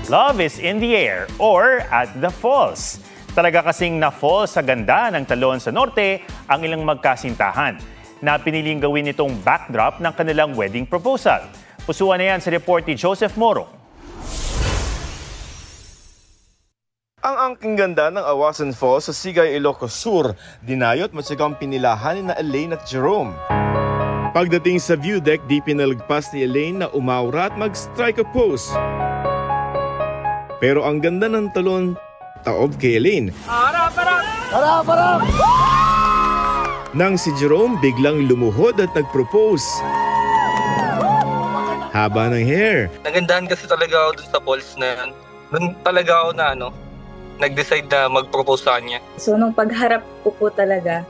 Love is in the air or at the falls. Talaga kasing na-fall sa ganda ng Talon sa Norte ang ilang magkasintahan na piniling gawin itong backdrop ng kanilang wedding proposal. Pusuan na yan sa report ni Joseph Morong. Ang angking ganda ng Awasan Falls sa Sigay, Ilocos Sur, dinayot matsagang pinilahan ni Elaine at Jerome. Pagdating sa view deck, di pinalagpas ni Elaine na umawra at mag-strike a pose. Pero ang ganda ng talon, taob kay Elaine. Harap! Nang si Jerome biglang lumuhod at nag-propose. Haba ng hair. Nagandahan kasi talaga ako dun sa falls na yan. Dun talaga ako na nag-decide na mag-propose sa kanya. So nung pagharap ko po talaga,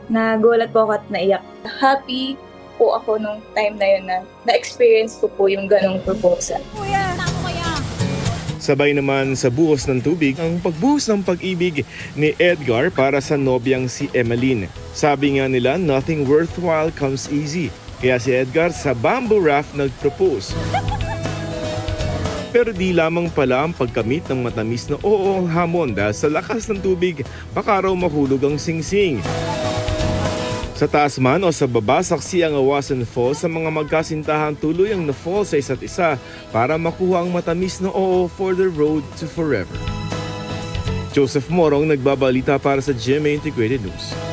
nagulat po ako at naiyak. Happy po ako nung time na yun na na-experience ko po yung ganong proposal. Sabay naman sa buhos ng tubig ang pagbuhos ng pag-ibig ni Edgar para sa nobyang si Emeline. Sabi nga nila, nothing worthwhile comes easy. Kaya si Edgar sa bamboo raft nag-propose. Pero di lamang pala ang pagkamit ng matamis na oo ang hamon dahil sa lakas ng tubig, baka raw mahulog ang singsing. Sa taas man o sa baba, saksi ang Awasan Falls sa mga magkasintahan tuluyang na-fall sa isa't isa para makuha ang matamis na oo for the road to forever. Joseph Morong nagbabalita para sa GMA Integrated News.